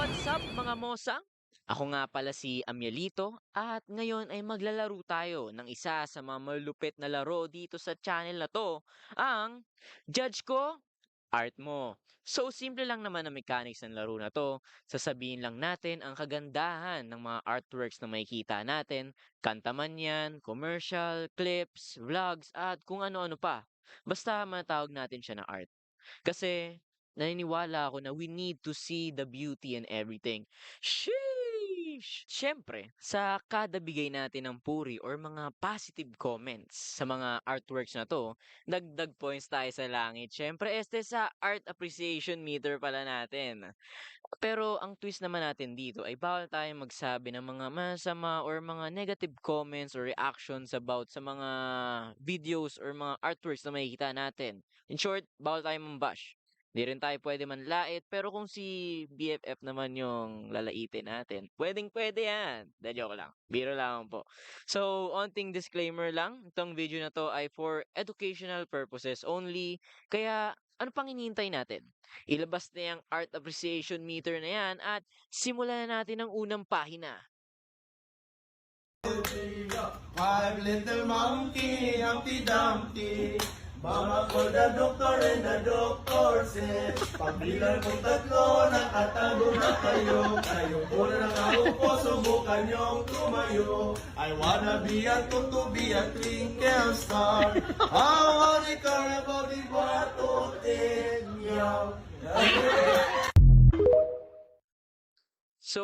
What's up mga mosang? Ako nga pala si Amielito at ngayon ay maglalaro tayo ng isa sa mga malupit na laro dito sa channel na to, ang Judge Ko, Art Mo. So simple lang naman ang mechanics ng laro na to. Sasabihin lang natin ang kagandahan ng mga artworks na makikita natin, kanta man yan, commercial, clips, vlogs at kung ano-ano pa. Basta matawag natin siya na art. Kasi naniniwala ako na we need to see the beauty in everything. Sheesh! Siyempre, sa kada bigay natin ng puri or mga positive comments sa mga artworks na to, dagdag points tayo sa langit. Siyempre, este sa art appreciation meter pala natin. Pero ang twist naman natin dito ay bawal tayong magsabi ng mga masama or mga negative comments or reactions about sa mga videos or mga artworks na makikita natin. In short, bawal tayong mambash. Di rin tayo pwede manlait, pero kung si BFF naman yung lalaitin natin, pwedeng-pwede yan. Da joke lang. Biro lang po. So, onting disclaimer lang, itong video na to ay for educational purposes only. Kaya, ano pang hinihintay natin? Ilabas na yung art appreciation meter na yan at simulan na natin ang unang pahina. Five little monkey, Humpty Dumpty. Mama called the doctor and the doctor said, pagbilang kong tatlo, nakatago na kayo. Kayong una nakaupo, subukan niyong tumayo. I wanna be a to be a twinkle star. I wanna carnival di batutin niyo. So,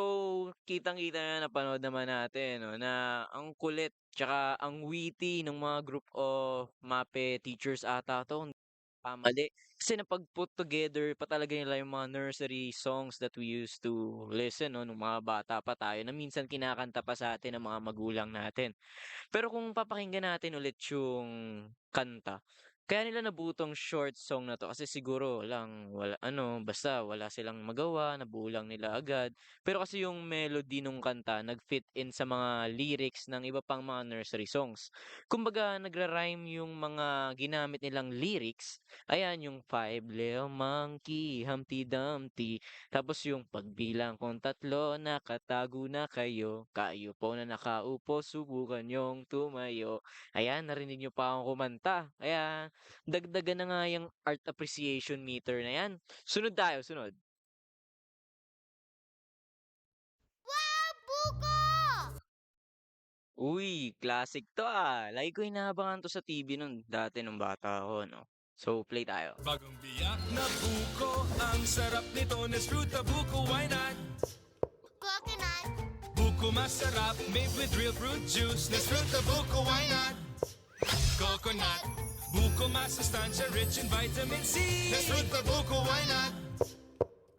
kitang-kita na napanood naman natin 'no, na ang kulit tsaka ang witty ng mga group of MAPE teachers ata 'to, hindi nagkakamali. Kasi napag-put together pa talaga nila yung mga nursery songs that we used to listen 'no, nung mga bata pa tayo na minsan kinakanta pa sa atin ng mga magulang natin. Pero kung papakinggan natin ulit yung kanta, kaya nila nabuo short song na 'to kasi siguro lang wala ano, basta wala silang magawa, nabuo lang nila agad. Pero kasi yung melody nung kanta nag-fit in sa mga lyrics ng iba pang mga nursery songs. Kumbaga nagra-rhyme yung mga ginamit nilang lyrics, ayan yung Five Little Monkey, Humpty Dumpty, tapos yung pagbilang kong tatlo, nakatago na kayo, kayo po na nakaupo, subukan niyong tumayo. Ayan, narinig niyo pa akong kumanta. Kaya dagdagan na nga yung art appreciation meter na yan. Sunod tayo, sunod. Wow, buko! Uy, classic to Lagi ko inaabangan to sa TV nun dati nung bata ako, no? So, play tayo. Bagong biyak na buko, ang sarap nito, Nesfruta buko, why not? Coconut, Buko masarap, made with real fruit juice, Nesfruta buko, why not? Coconut, buko masustansya, rich in vitamin C, Nesfruta buko, why not?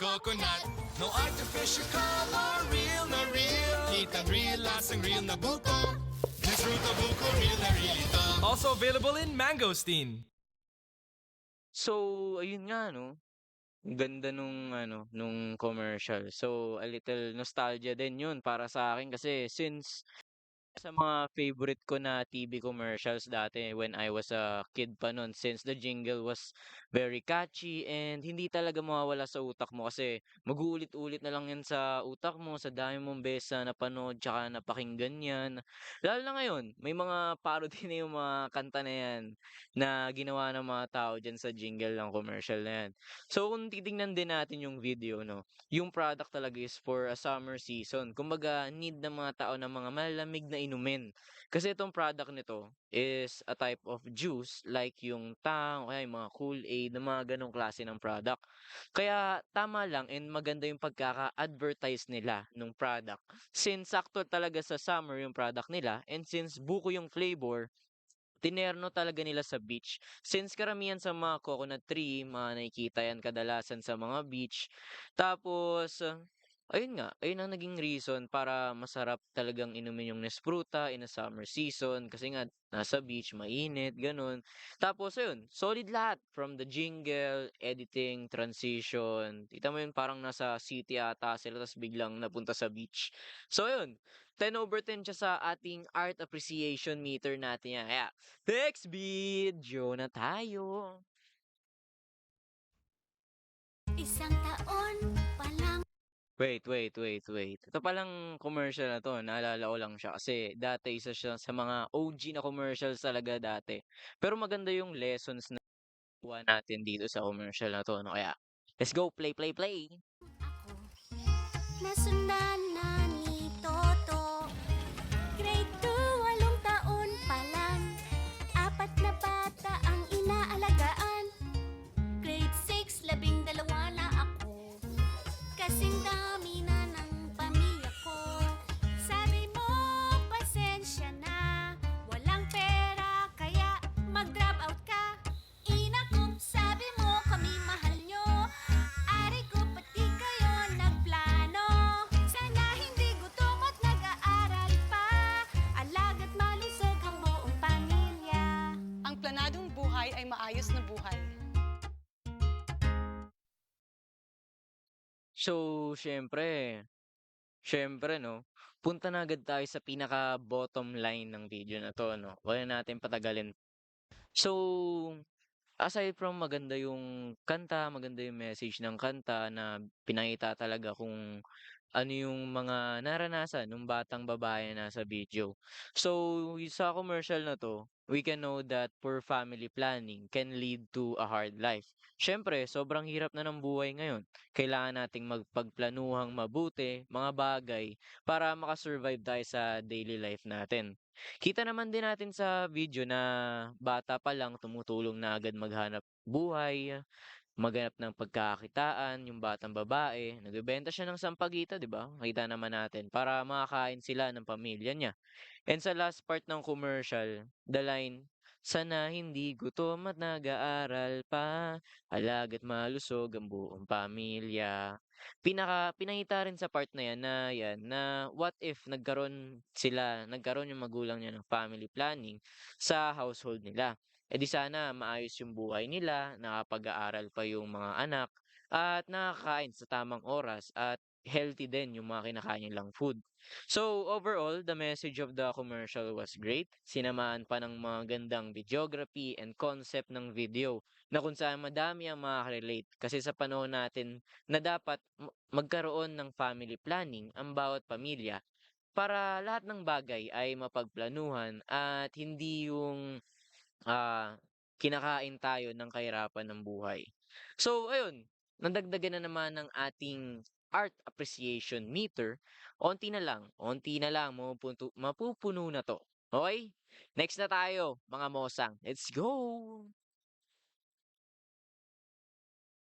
Coconut, no artificial color, real na real, kitang real, lasang real na buko, Nesfruta buko, real na real ito. Also available in mangosteen. So, ayun nga, no? Ang ganda nung ano, nung commercial. So, a little nostalgia din yun para sa akin kasi since sa mga favorite ko na TV commercials dati when I was a kid pa nun since the jingle was very catchy and hindi talaga mawawala sa utak mo kasi mag-uulit-ulit na lang yan sa utak mo sa dami mong beses na napanood tsaka napakinggan yan. Lalo na ngayon, may mga parody na yung mga kanta na yan na ginawa ng mga tao dyan sa jingle ng commercial na yan. So kung titingnan din natin yung video, no, yung product talaga is for a summer season. Kumbaga, need ng mga tao ng mga malamig na inumin. Kasi itong product nito is a type of juice like yung Tang o kaya yung mga Kool-Aid na mga ganong klase ng product. Kaya tama lang and maganda yung pagkaka-advertise nila ng product. Since sakto talaga sa summer yung product nila and since buko yung flavor, tinerno talaga nila sa beach. Since karamihan sa mga coconut tree, mga nakikita yan kadalasan sa mga beach. Tapos, ayun nga, ayun ang naging reason para masarap talagang inumin yung Nespruta in a summer season kasi nga nasa beach, mainit, ganun. Tapos ayun, solid lahat from the jingle, editing, transition. Kita mo yun parang nasa city ata sila tapos biglang napunta sa beach. So ayun, 10/10 siya sa ating art appreciation meter natin yan. Kaya, next video na tayo. isang taon pa lang Wait. Ito palang commercial na 'to naalala ko lang siya kasi dati isa siya sa mga OG na commercials talaga dati. Pero maganda yung lessons na nakuha natin dito sa commercial na 'to 'no, kaya let's go, play. Nasundan na ni Toto. Grade 2, 8 taon pa lang. 4 na bata ang inaalagaan. Grade 6, 12 na ako. Kasing dami na ng pamilya ko. Sabi mo, pasensya na. Walang pera, kaya mag-drop out ka. Ina ko, sabi mo, kami mahal nyo. Ari ko, pati kayo nagplano. Sana hindi gutom at nag-aaral pa. Alaga't malusog ang buong pamilya. Ang planadong buhay ay maayos na buhay. So, siyempre 'no, punta na agad tayo sa pinaka-bottom line ng video na 'to 'no, wag na natin patagalin. So, aside from maganda yung kanta, maganda yung message ng kanta na pinakita talaga kung ano yung mga naranasan nung batang babae na nasa video. So, sa commercial na 'to, we can know that poor family planning can lead to a hard life. Siyempre, sobrang hirap na ng buhay ngayon. Kailangan nating magpagplanuhang mabuti, mga bagay, para makasurvive tayo sa daily life natin. Kita naman din natin sa video na bata pa lang tumutulong na agad maghanap buhay, maghanap ng pagkakakitaan, yung batang babae, nagbebenta siya ng sampagita, 'di ba? Kita naman natin para makakain sila ng pamilya niya. And sa last part ng commercial, the line, "Sana hindi gutom at nag-aaral pa, alaga't malusog ang buong pamilya." Pinakita rin sa part na 'yan na what if nagkaroon yung magulang niya ng family planning sa household nila. Eh di sana maayos yung buhay nila, nakapag-aaral pa yung mga anak, at nakakain sa tamang oras at healthy din yung mga kinakain nilang food. So overall, the message of the commercial was great. Sinamaan pa ng mga gandang videography and concept ng video na kung saan madami ang makaka-relate kasi sa panahon natin na dapat magkaroon ng family planning ang bawat pamilya para lahat ng bagay ay mapagplanuhan at hindi yung kinakain tayo ng kahirapan ng buhay. So ayun, nadagdagan na naman ng ating art appreciation meter. Onti na lang mapupuno na 'to. Okey? Next na tayo mga mosang, let's go!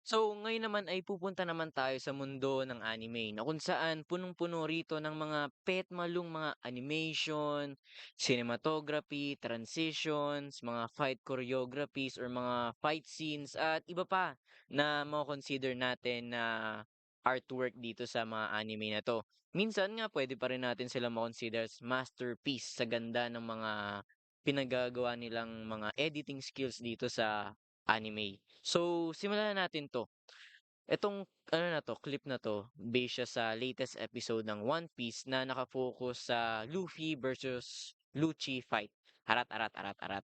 So, ngayon naman ay pupunta naman tayo sa mundo ng anime na kung saan punong-puno rito ng mga petmalong mga animation, cinematography, transitions, mga fight choreographies or mga fight scenes at iba pa na mako-consider natin na artwork dito sa mga anime na 'to. Minsan nga pwede pa rin natin sila ma-consider as masterpiece sa ganda ng mga pinagagawa nilang mga editing skills dito sa anime. So, simulan na natin 'to. Itong ano na 'to, clip na 'to, base siya sa latest episode ng One Piece na naka-focus sa Luffy versus Lucci fight. Arat, arat, arat, arat.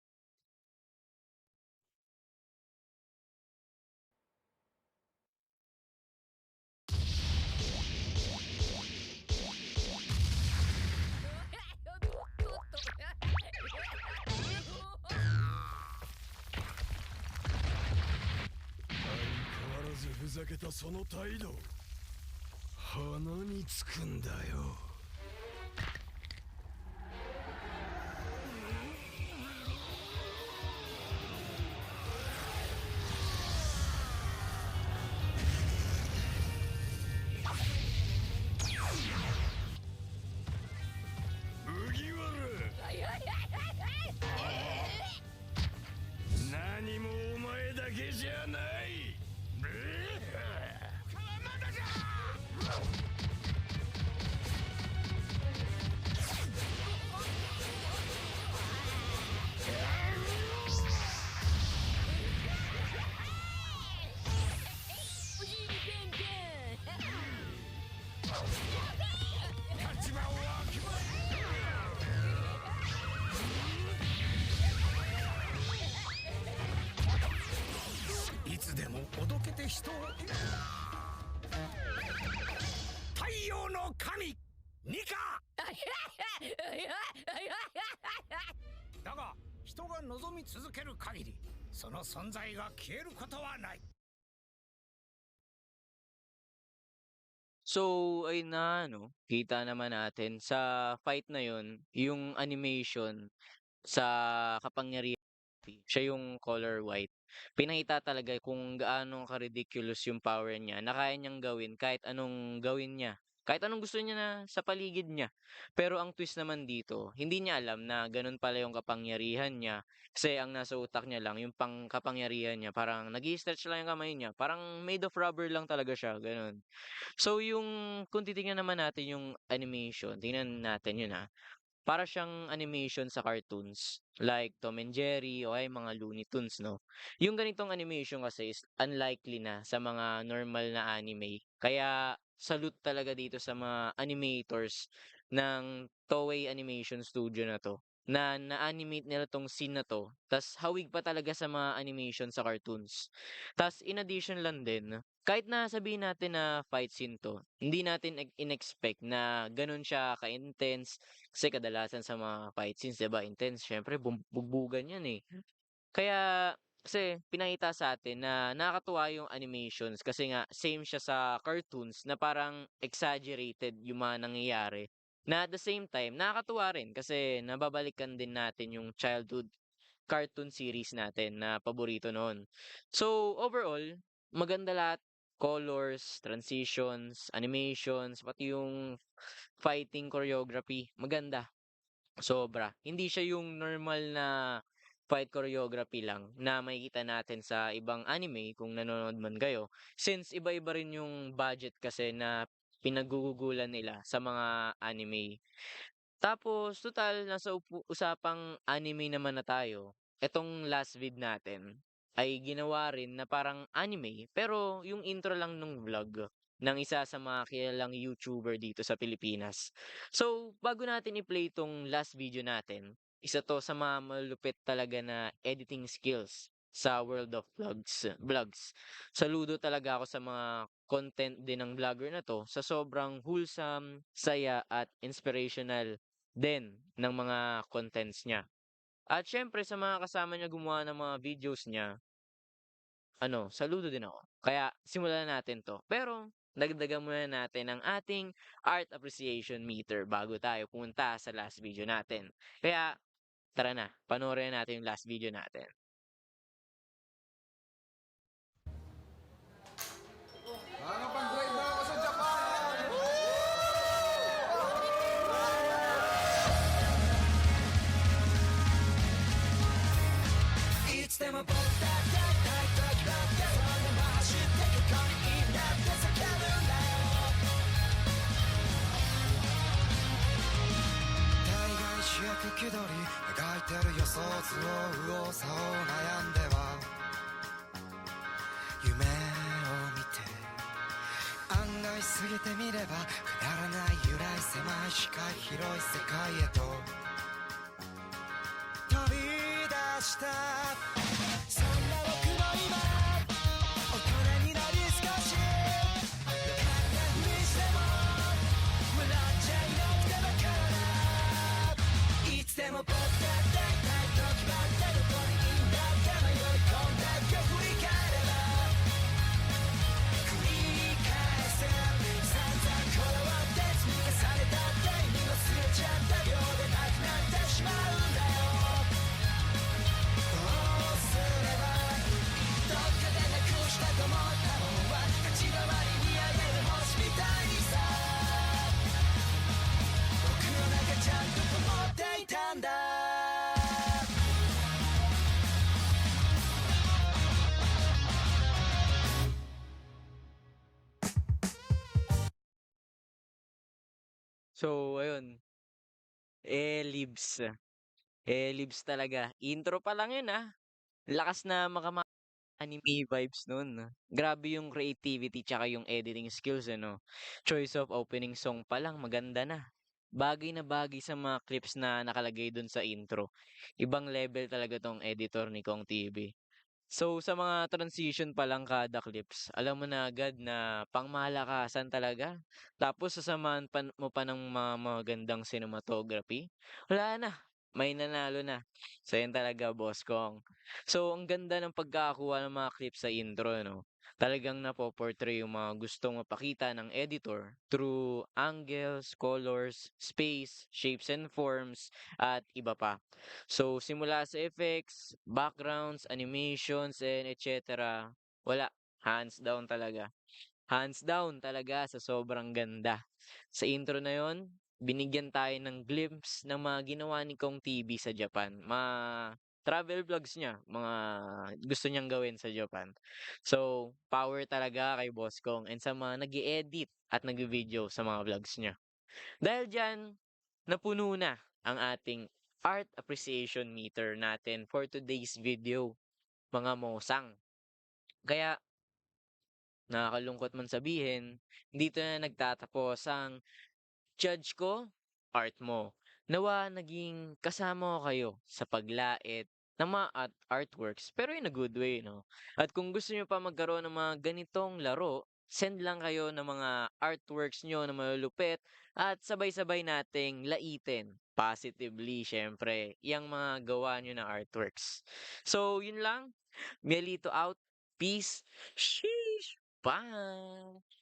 神ニカだが人が望み続ける限りその存在が消えることはない。 So, ayun na ano, kita naman natin sa fight na yun, yung animation sa kapangyarihan siya yung color white. Pinakita talaga kung gaano ka-ridiculous yung power niya na kaya niyang gawin kahit anong gawin niya. Kahit anong gusto niya na sa paligid niya. Pero ang twist naman dito, hindi niya alam na ganun pala yung kapangyarihan niya. Kasi ang nasa utak niya lang, yung pang kapangyarihan niya, parang nag stretch lang yung kamay niya. Parang made of rubber lang talaga siya, ganun. So yung kung titingnan naman natin yung animation, tingnan natin yun, para siyang animation sa cartoons like Tom and Jerry o ay mga Looney Tunes, 'no? Yung ganitong animation kasi is unlikely na sa mga normal na anime. Kaya salute talaga dito sa mga animators ng Toei Animation Studio na 'to, na na-animate nila 'tong scene na 'to, ta's hawig pa talaga sa mga animation sa cartoons. Ta's in addition lang din, kahit na sabihin natin na fight scene 'to, hindi natin in-expect na gano'n siya ka-intense kasi kadalasan sa mga fight scenes 'di ba intense siyempre bugbugan 'yan, eh. Kaya kasi pinakita sa atin na nakakatuwa yung animations kasi nga same siya sa cartoons na parang exaggerated yung mga nangyayari, na at the same time nakakatuwa rin kasi nababalikan din natin yung childhood cartoon series natin na paborito noon. So, overall, maganda lahat. Colors, transitions, animations, pati yung fighting choreography, maganda. Sobra. Hindi siya yung normal na fight choreography lang na makikita natin sa ibang anime kung nanonood man kayo. Since iba-iba rin yung budget kasi na pinagugugulan nila sa mga anime. Tapos tutal nasa usapang anime naman na tayo, etong last vid natin ay ginawa rin na parang anime pero yung intro lang nung vlog ng isa sa mga kilalang YouTuber dito sa Pilipinas. So, bago natin i-play 'tong last video natin, isa 'to sa mga malulupit talaga na editing skills sa world of vlogs. Saludo talaga ako sa mga content din ng vlogger na 'to sa sobrang wholesome, saya at inspirational din ng mga contents niya. At siyempre sa mga kasama niya gumawa ng mga videos niya, saludo din ako. Kaya simulan na natin 'to. Pero dagdagan muna natin ang ating art appreciation meter bago tayo pumunta sa last video natin. Kaya tara na, panoorin natin yung last video natin. 主役気取り描いてる予想図を右往左往悩んでは夢を見て案外過ぎてみればくだらない由来狭い視界広い世界へと飛び出したそんな僕も今大人になり少し考えにしても笑っちゃいなくてばからいつでも僕だって大体時ばってどこにいんだって迷い込んだ今日振り返れば繰り返せ散々こだわって積み重ねたって意味忘れちゃったようでなくなってしまうんだよどうすればどっかでなくしたと思ったもんは立ち止まり見上げる星みたいにさ僕の中ちゃんと灯っていたんだSo, ayun, libs. Libs talaga. Intro pa lang yun, lakas na anime vibes nun. Grabe yung creativity tsaka yung editing skills, ano. Choice of opening song pa lang maganda na. Bagay na bagay sa mga clips na nakalagay dun sa intro. Ibang level talaga tong editor ni Kong TV. So, sa mga transition pa lang kada clips, alam mo na agad na pangmalakasan talaga. Tapos sasamahan mo pa ng mga magandang cinematography, wala na, may nanalo na. So, yan talaga, boss kong. So, ang ganda ng pagkakakuha ng mga clips sa intro, no? Talagang napoportray yung mga gustong mapakita ng editor through angles, colors, space, shapes and forms, at iba pa. So, simula sa effects, backgrounds, animations, and etc. Wala. Hands down talaga. Hands down talaga sa sobrang ganda. Sa intro na yon, binigyan tayo ng glimpse ng mga ginawa ni Kong TV sa Japan. Mga travel vlogs niya, mga gusto niyang gawin sa Japan. So, power talaga kay Boss Kong and sa mga nag edit at nag-video sa mga vlogs niya. Dahil dyan, napuno na ang ating art appreciation meter natin for today's video, mga mosang. Kaya, nakakalungkot man sabihin, dito na nagtatapos ang judge ko, art mo. Nawa naging kasama ko kayo sa paglait ng mga artworks, pero in a good way, no? At kung gusto nyo pa magkaroon ng mga ganitong laro, send lang kayo ng mga artworks nyo na malulupit at sabay-sabay nating laitin positively, syempre, yung mga gawa nyo na artworks. So, yun lang. Mielito out. Peace. Sheesh. Bye.